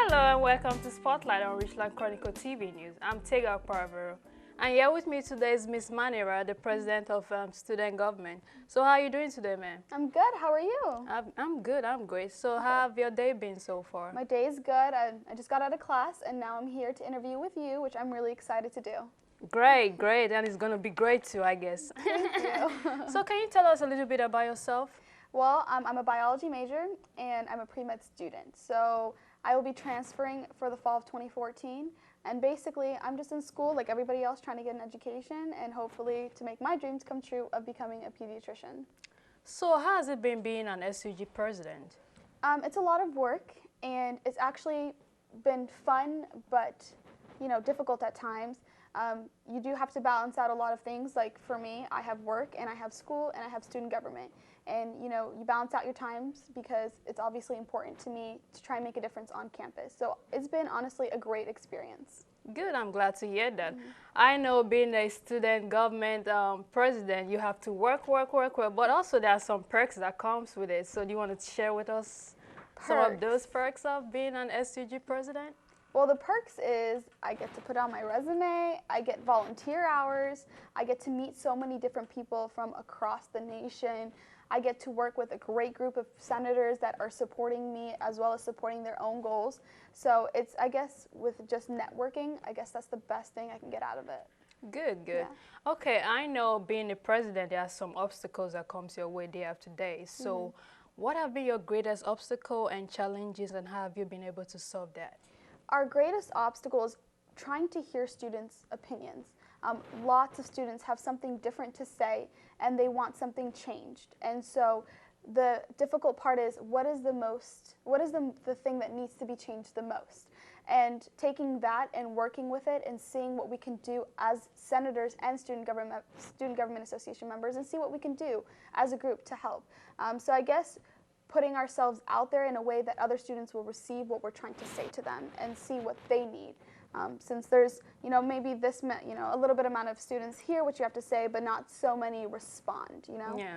Hello and welcome to Spotlight on Richland College TV News. I'm Tega Okparavero. And here with me today is Ms. Muneerah, the President of Student Government. So how are you doing today, ma'am? I'm good. How are you? I'm good. I'm great. So how have your day been so far? My day is good. I just got out of class and now I'm here to interview with you, which I'm really excited to do. Great, great. And it's going to be great too, I guess. Thank you. So can you tell us a little bit about yourself? Well, I'm a biology major and I'm a pre-med student. So I will be transferring for the fall of 2014. And basically, I'm just in school like everybody else trying to get an education and hopefully to make my dreams come true of becoming a pediatrician. So how has it been being an SGA president? It's a lot of work and it's actually been fun, but difficult at times. You do have to balance out a lot of things. Like for me, I have work and I have school and I have student government. And you balance out your times because it's obviously important to me to try and make a difference on campus. So it's been honestly a great experience. Good, I'm glad to hear that. I know being a student government president, you have to work, but also there are some perks that comes with it. So do you want to share with us some of those perks of being an SGA president? Well, the perks is I get to put on my resume, I get volunteer hours, I get to meet so many different people from across the nation. I get to work with a great group of senators that are supporting me as well as supporting their own goals. So it's, I guess, with just networking, I guess that's the best thing I can get out of it. Good, good. Yeah. Okay, I know being the president, there are some obstacles that comes your way day after day. So what have been your greatest obstacle and challenges and how have you been able to solve that? Our greatest obstacle is trying to hear students' opinions. Lots of students have something different to say and they want something changed. And so the difficult part is what is the thing that needs to be changed the most? And taking that and working with it and seeing what we can do as senators and student government association members and see what we can do as a group to help. So I guess putting ourselves out there in a way that other students will receive what we're trying to say to them and see what they need. Since there's, maybe this, a little bit amount of students hear what you have to say, but not so many respond, Yeah.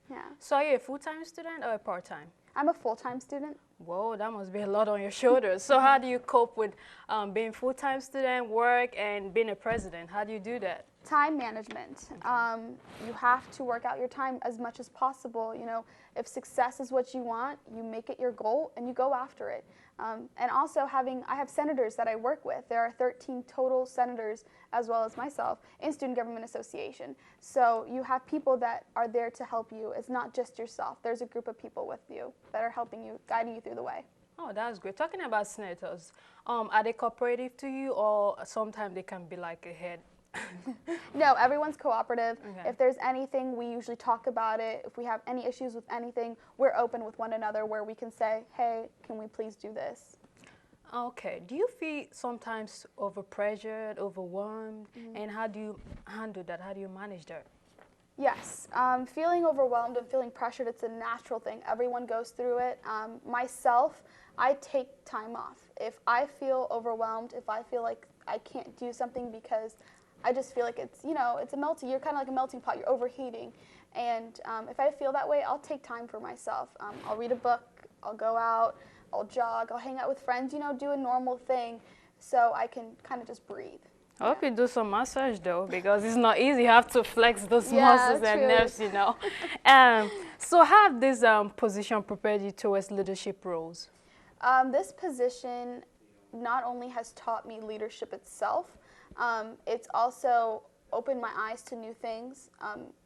Yeah. So are you a full-time student or a part-time? I'm a full-time student. Whoa, that must be a lot on your shoulders. So how do you cope with being full-time student, work, and being a president? How do you do that? Time management. You have to work out your time as much as possible. If success is what you want, you make it your goal and you go after it. And also I have senators that I work with. There are 13 total senators as well as myself in Student Government Association. So you have people that are there to help you. It's not just yourself. There's a group of people with you that are helping you, guiding you through the way. Oh, that's great. Talking about senators, are they cooperative to you or sometimes they can be like a head? No, everyone's cooperative. Okay. If there's anything, we usually talk about it. If we have any issues with anything, we're open with one another where we can say, hey, can we please do this? Okay. Do you feel sometimes overpressured, overwhelmed? And how do you handle that? How do you manage that? Yes. Feeling overwhelmed and feeling pressured, it's a natural thing. Everyone goes through it. Myself, I take time off. If I feel overwhelmed, if I feel like I can't do something because I just feel like it's, you're kind of like a melting pot, you're overheating. And if I feel that way, I'll take time for myself. I'll read a book, I'll go out, I'll jog, I'll hang out with friends, do a normal thing so I can kind of just breathe. I hope you do some massage though, because it's not easy. You have to flex those muscles and nerves, So how have this position prepared you towards leadership roles? This position not only has taught me leadership itself, it's also opened my eyes to new things.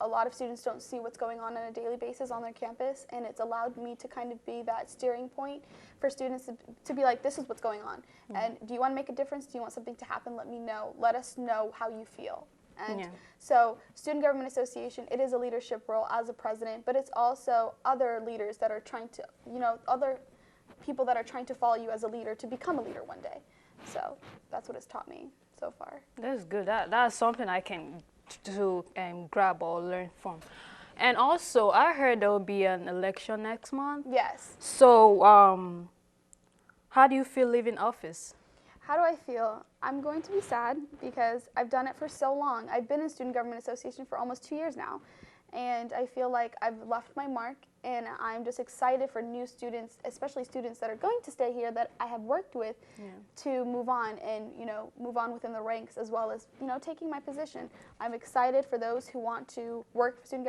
A lot of students don't see what's going on a daily basis on their campus, and it's allowed me to kind of be that steering point for students to be like, this is what's going on. And do you want to make a difference? Do you want something to happen? Let me know. Let us know how you feel. And so Student Government Association, it is a leadership role as a president, but it's also other leaders that are trying to, other people that are trying to follow you as a leader to become a leader one day. So that's what it's taught me so far. That's good. That's something I can do and grab or learn from. And also, I heard there will be an election next month. Yes. So how do you feel leaving office? How do I feel? I'm going to be sad because I've done it for so long. I've been in Student Government Association for almost 2 years now. and I feel like I've left my mark, and I'm just excited for new students, especially students that are going to stay here that I have worked with, to move on and, move on within the ranks, as well as, taking my position. I'm excited for those who want to work for Student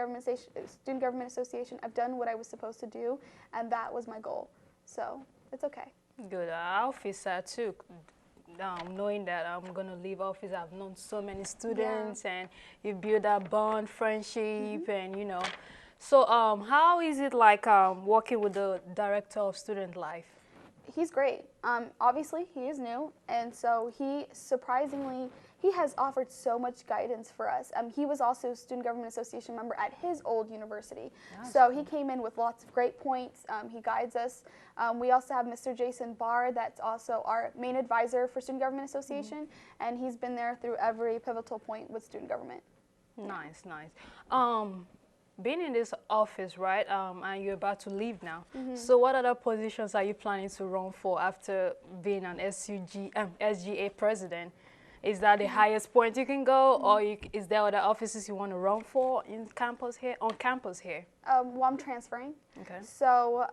Government Association. I've done what I was supposed to do, and that was my goal. So it's okay. Good. I'll feel sad too. Knowing that I'm going to leave office, I've known so many students, and you build that bond, friendship, and So how is it like working with the director of student life? He's great. Obviously, he is new, and so he has offered so much guidance for us. He was also a Student Government Association member at his old university. So he came in with lots of great points. He guides us. We also have Mr. Jason Barr, that's also our main advisor for Student Government Association, and he's been there through every pivotal point with student government. Nice, nice. Being in this office, right, and you're about to leave now, so what other positions are you planning to run for after being an SGA president? Is that the highest point you can go, or is there other offices you want to run for on campus here? Well, I'm transferring. Okay. So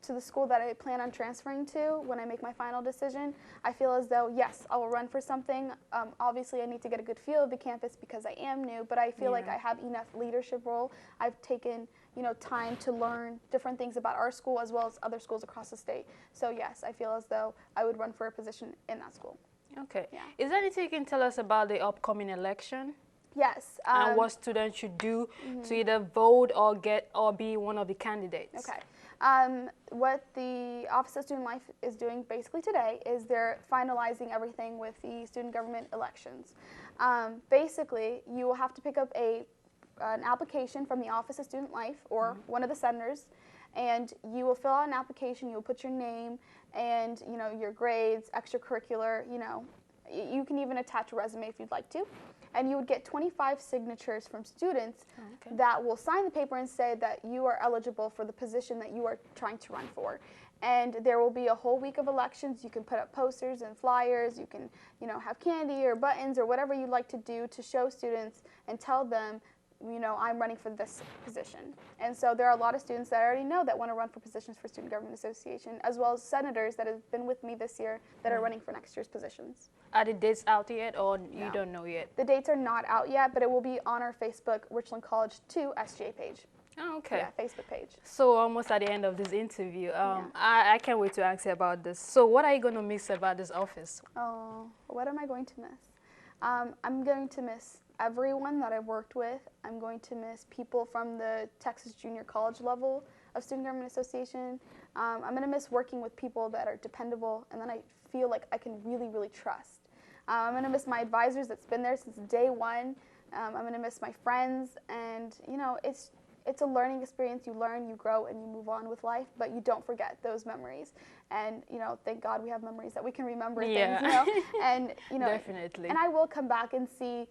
to the school that I plan on transferring to when I make my final decision, I feel as though, yes, I will run for something. Obviously, I need to get a good feel of the campus because I am new, but I feel like I have enough leadership role. I've taken, time to learn different things about our school as well as other schools across the state. So yes, I feel as though I would run for a position in that school. Okay. Yeah. Is there anything you can tell us about the upcoming election? Yes. And what students should do to either vote or be one of the candidates? Okay. What the Office of Student Life is doing basically today is they're finalizing everything with the student government elections. Basically, you will have to pick up an application from the Office of Student Life or one of the senators, and you will fill out an application. You will put your name and your grades, extracurricular. You can even attach a resume if you'd like to. And you would get 25 signatures from students that will sign the paper and say that you are eligible for the position that you are trying to run for. And there will be a whole week of elections. You can put up posters and flyers. You can, have candy or buttons or whatever you'd like to do to show students and tell them, I'm running for this position. And so there are a lot of students that I already know that want to run for positions for Student Government Association, as well as senators that have been with me this year that are running for next year's positions. Are the dates out yet, or you don't know yet? The dates are not out yet, but it will be on our Facebook Richland College 2 SGA page. Oh, okay. Yeah, Facebook page. So almost at the end of this interview, I can't wait to ask you about this. So what are you going to miss about this office? Oh, what am I going to miss? I'm going to miss everyone that I've worked with. I'm going to miss people from the Texas Junior College level of Student Government Association. I'm going to miss working with people that are dependable and that I feel like I can really, really trust. I'm going to miss my advisors that's been there since day one. I'm going to miss my friends, and it's a learning experience. You learn, you grow, and you move on with life, but you don't forget those memories. And thank God we have memories that we can remember things. And definitely. And I will come back and see,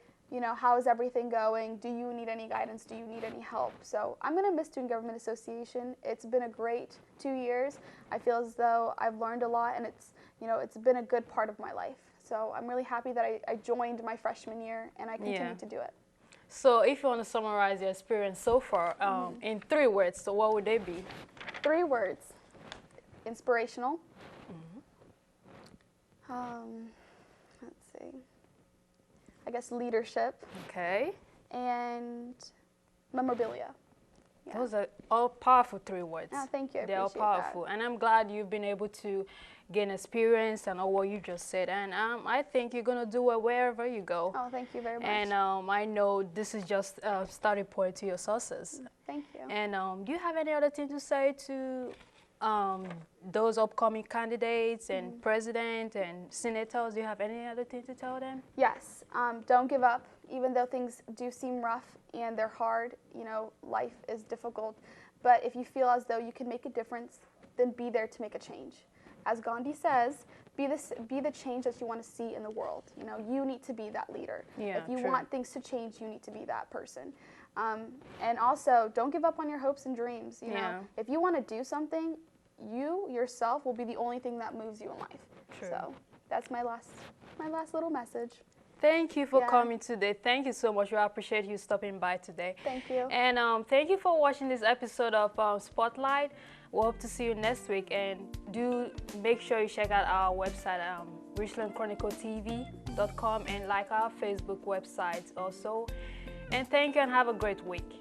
how is everything going? Do you need any guidance? Do you need any help? So I'm going to miss Student Government Association. It's been a great 2 years. I feel as though I've learned a lot, and it's been a good part of my life. So I'm really happy that I joined my freshman year, and I continue to do it. So if you want to summarize your experience so far in 3 words, so what would they be? 3 words. Inspirational. Let's see. I guess leadership. Okay. And memorabilia. Yeah. Those are all powerful 3 words. Oh, thank you. They're all powerful. And I'm glad you've been able to gain experience and all what you just said. And I think you're going to do it wherever you go. Oh, thank you very much. And I know this is just a starting point to your success. Thank you. And do you have any other thing to say to those upcoming candidates and president and senators? Do you have any other thing to tell them? Yes. Don't give up. Even though things do seem rough and they're hard, life is difficult. But if you feel as though you can make a difference, then be there to make a change. As Gandhi says, be the change that you want to see in the world. You need to be that leader. Yeah, if you true. want things to change, you need to be that person. And also, don't give up on your hopes and dreams. If you want to do something, you yourself will be the only thing that moves you in life. True. So that's my last little message. Thank you for coming today. Thank you so much. We appreciate you stopping by today. Thank you. And thank you for watching this episode of Spotlight. We hope to see you next week. And do make sure you check out our website, richlandchronicletv.com, and like our Facebook website also. And thank you and have a great week.